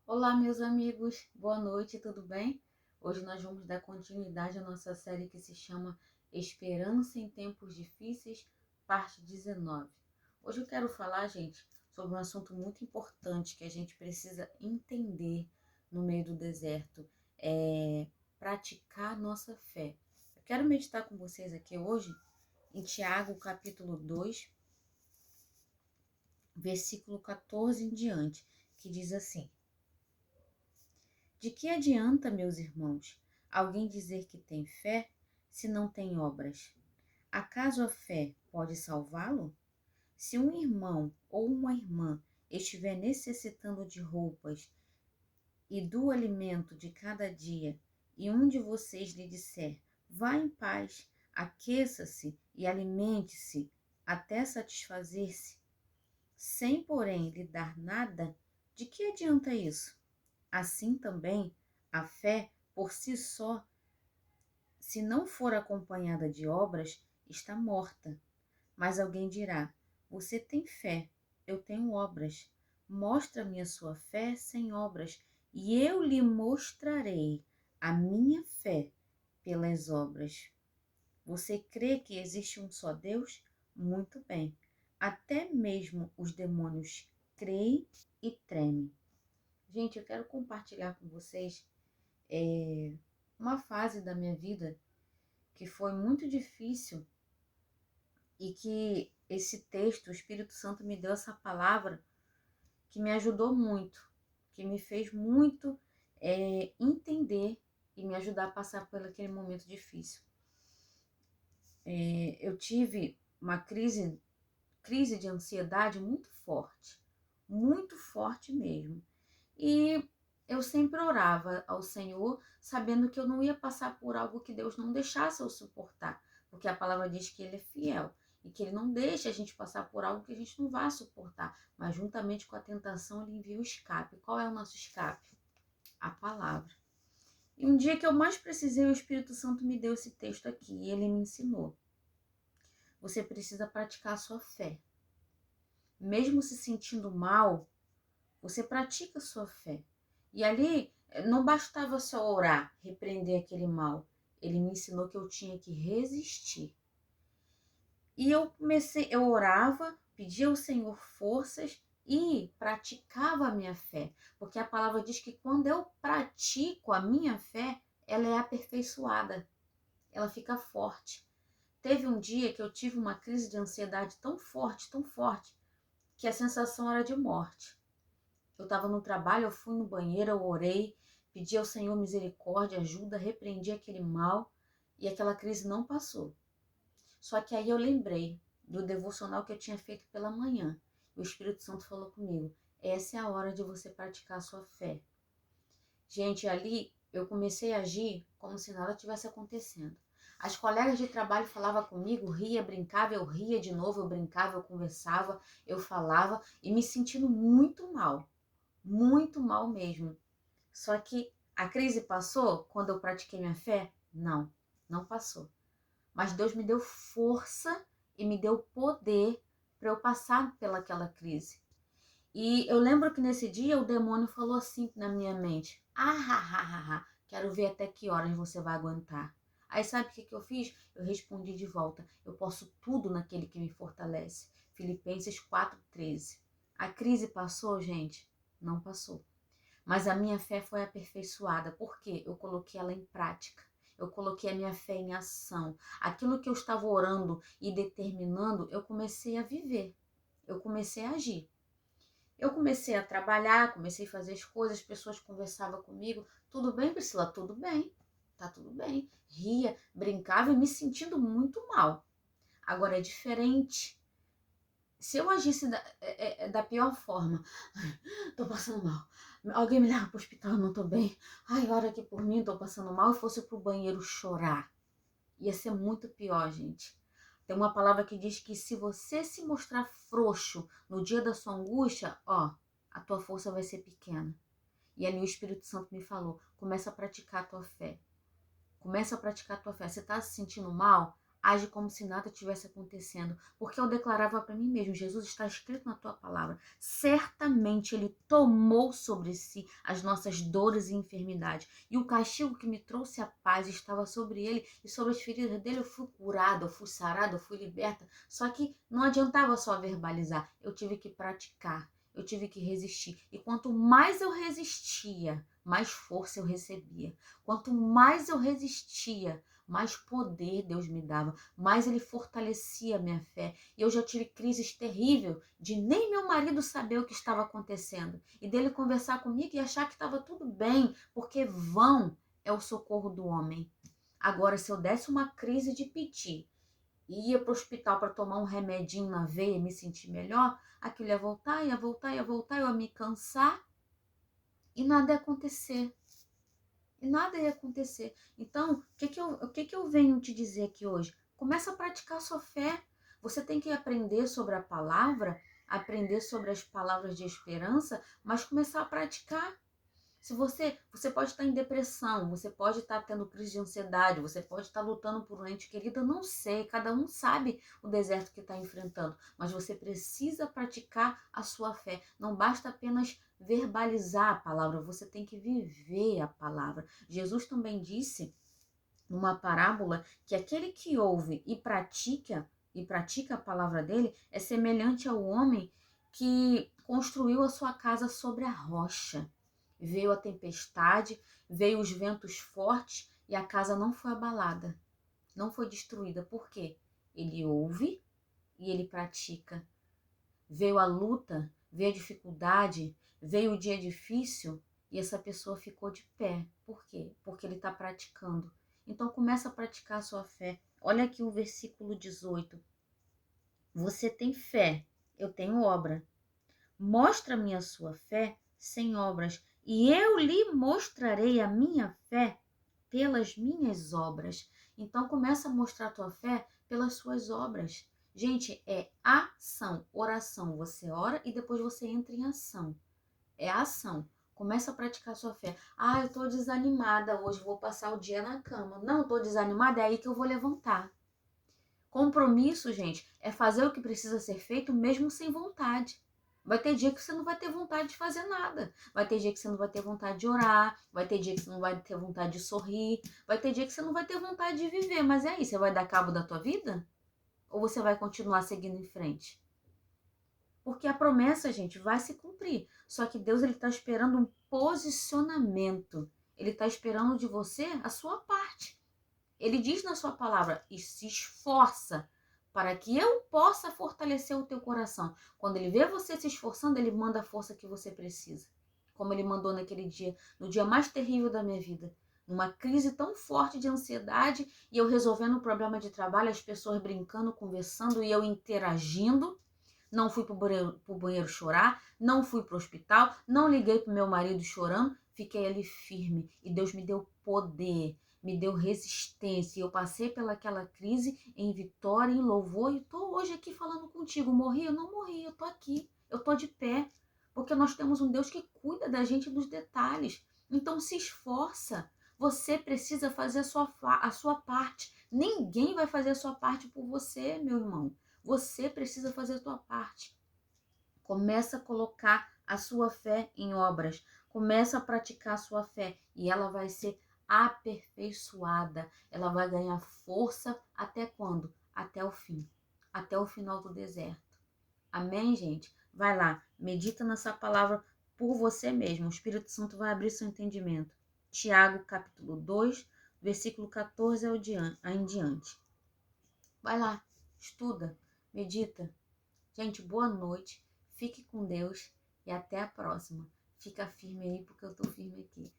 Olá, meus amigos, boa noite, tudo bem? Hoje nós vamos dar continuidade à nossa série que se chama Esperança em Tempos Difíceis, parte 19. Hoje eu quero falar, gente, sobre um assunto muito importante que a gente precisa entender no meio do deserto, é praticar nossa fé. Eu quero meditar com vocês aqui hoje em Tiago, capítulo 2, versículo 14 em diante, que diz assim: De que adianta, meus irmãos, alguém dizer que tem fé se não tem obras? Acaso a fé pode salvá-lo? Se um irmão ou uma irmã estiver necessitando de roupas e do alimento de cada dia, e um de vocês lhe disser: vá em paz, aqueça-se e alimente-se até satisfazer-se, sem, porém, lhe dar nada, de que adianta isso? Assim também, a fé, por si só, se não for acompanhada de obras, está morta. Mas alguém dirá: você tem fé, eu tenho obras. Mostra-me a sua fé sem obras, e eu lhe mostrarei a minha fé pelas obras. Você crê que existe um só Deus? Muito bem. Até mesmo os demônios creem e tremem. Gente, eu quero compartilhar com vocês uma fase da minha vida que foi muito difícil e que esse texto, o Espírito Santo me deu essa palavra que me ajudou muito, que me fez muito entender e me ajudar a passar por aquele momento difícil. Eu tive uma crise de ansiedade muito forte mesmo. E eu sempre orava ao Senhor, sabendo que eu não ia passar por algo que Deus não deixasse eu suportar, porque a palavra diz que Ele é fiel e que Ele não deixa a gente passar por algo que a gente não vai suportar, mas juntamente com a tentação Ele envia o escape. Qual é o nosso escape? A palavra. E um dia que eu mais precisei, o Espírito Santo me deu esse texto aqui e ele me ensinou. Você precisa praticar a sua fé. Mesmo se sentindo mal, você pratica a sua fé. E ali não bastava só orar, repreender aquele mal. Ele me ensinou que eu tinha que resistir. E eu orava, pedia ao Senhor forças e praticava a minha fé. Porque a palavra diz que quando eu pratico a minha fé, ela é aperfeiçoada, ela fica forte. Teve um dia que eu tive uma crise de ansiedade tão forte, que a sensação era de morte. Eu estava no trabalho, eu fui no banheiro, eu orei, pedi ao Senhor misericórdia, ajuda, repreendi aquele mal e aquela crise não passou. Só que aí eu lembrei do devocional que eu tinha feito pela manhã. O Espírito Santo falou comigo: essa é a hora de você praticar a sua fé. Gente, ali eu comecei a agir como se nada tivesse acontecendo. As colegas de trabalho falavam comigo, ria, brincava, eu ria de novo, eu brincava, eu conversava, eu falava e me sentindo muito mal mesmo. Só que a crise passou quando eu pratiquei minha fé? Não, não passou. Mas Deus me deu força e me deu poder para eu passar pelaquela crise. E eu lembro que nesse dia o demônio falou assim na minha mente: quero ver até que horas você vai aguentar. Aí sabe o que eu fiz? Eu respondi de volta: eu posso tudo naquele que me fortalece. Filipenses 4,13. A crise passou, gente? Não passou. Mas a minha fé foi aperfeiçoada, porque eu coloquei ela em prática. Eu coloquei a minha fé em ação. Aquilo que eu estava orando e determinando, eu comecei a viver. Eu comecei a agir. Eu comecei a trabalhar, comecei a fazer as coisas, as pessoas conversavam comigo. Tudo bem, Priscila? Tudo bem. Tá tudo bem. Ria, brincava e me sentindo muito mal. Agora é diferente. Se eu agisse da pior forma, tô passando mal. Alguém me leva pro hospital, não tô bem. Ai, ora aqui por mim, tô passando mal. E fosse pro banheiro chorar. Ia ser muito pior, gente. Tem uma palavra que diz que se você se mostrar frouxo no dia da sua angústia, ó, a tua força vai ser pequena. E ali o Espírito Santo me falou: começa a praticar a tua fé. Começa a praticar a tua fé. Você tá se sentindo mal? age como se nada tivesse acontecendo, porque eu declarava para mim mesmo: Jesus, está escrito na tua palavra, certamente ele tomou sobre si as nossas dores e enfermidades, e o castigo que me trouxe a paz estava sobre ele, e sobre as feridas dele eu fui curada, eu fui sarada, eu fui liberta. Só que não adiantava só verbalizar, eu tive que praticar, eu tive que resistir, e quanto mais eu resistia, mais força eu recebia. Quanto mais eu resistia, mais poder Deus me dava, mais ele fortalecia a minha fé. E eu já tive crises terríveis de nem meu marido saber o que estava acontecendo e dele conversar comigo e achar que estava tudo bem, porque vão é o socorro do homem. Agora, se eu desse uma crise de piti e ia para o hospital para tomar um remedinho na veia e me sentir melhor, aquilo ia voltar, ia voltar, ia voltar, eu ia me cansar e nada ia acontecer. E nada ia acontecer. Então, o que que eu venho te dizer aqui hoje? Começa a praticar a sua fé. Você tem que aprender sobre a palavra, aprender sobre as palavras de esperança, mas começar a praticar. Se você pode estar em depressão, você pode estar tendo crise de ansiedade, você pode estar lutando por um ente querido, eu não sei, cada um sabe o deserto que está enfrentando, mas você precisa praticar a sua fé. Não basta apenas verbalizar a palavra, você tem que viver a palavra. Jesus também disse numa parábola que aquele que ouve e pratica a palavra dele é semelhante ao homem que construiu a sua casa sobre a rocha. Veio a tempestade, veio os ventos fortes e a casa não foi abalada, não foi destruída. Por quê? Ele ouve e ele pratica. Veio a luta, veio a dificuldade, veio o dia difícil e essa pessoa ficou de pé. Por quê? Porque ele está praticando. Então começa a praticar a sua fé. Olha aqui o versículo 18. Você tem fé, eu tenho obra. Mostra-me a sua fé sem obras, e eu lhe mostrarei a minha fé pelas minhas obras. Então começa a mostrar a tua fé pelas suas obras. Gente, é ação, oração. Você ora e depois você entra em ação. É ação. Começa a praticar a sua fé. Ah, eu estou desanimada hoje, vou passar o dia na cama. Não, estou desanimada, é aí que eu vou levantar. Compromisso, gente, é fazer o que precisa ser feito mesmo sem vontade. Vai ter dia que você não vai ter vontade de fazer nada. Vai ter dia que você não vai ter vontade de orar. Vai ter dia que você não vai ter vontade de sorrir. Vai ter dia que você não vai ter vontade de viver. Mas é aí, você vai dar cabo da tua vida? Ou você vai continuar seguindo em frente? Porque a promessa, gente, vai se cumprir. Só que Deus, ele está esperando um posicionamento. Ele está esperando de você a sua parte. Ele diz na sua palavra: e se esforça para que eu possa fortalecer o teu coração. Quando ele vê você se esforçando, ele manda a força que você precisa. Como ele mandou naquele dia, no dia mais terrível da minha vida. Numa crise tão forte de ansiedade e eu resolvendo o problema de trabalho, as pessoas brincando, conversando e eu interagindo. Não fui pro banheiro chorar, não fui pro hospital, não liguei pro meu marido chorando, fiquei ali firme. E Deus me deu poder, me deu resistência. E eu passei pelaquela crise em vitória, em louvor. E tô hoje aqui falando contigo. Morri? Eu não morri, eu tô aqui. Eu tô de pé. Porque nós temos um Deus que cuida da gente dos detalhes. Então se esforça. Você precisa fazer a sua parte. Ninguém vai fazer a sua parte por você, meu irmão. Você precisa fazer a sua parte. Começa a colocar a sua fé em obras. Começa a praticar a sua fé e ela vai ser aperfeiçoada. Ela vai ganhar força até quando? Até o fim. Até o final do deserto. Amém, gente? Vai lá, medita nessa palavra por você mesmo. O Espírito Santo vai abrir seu entendimento. Tiago, capítulo 2, versículo 14 em diante. Vai lá, estuda, medita. Gente, boa noite. Fique com Deus e até a próxima. Fica firme aí porque eu tô firme aqui.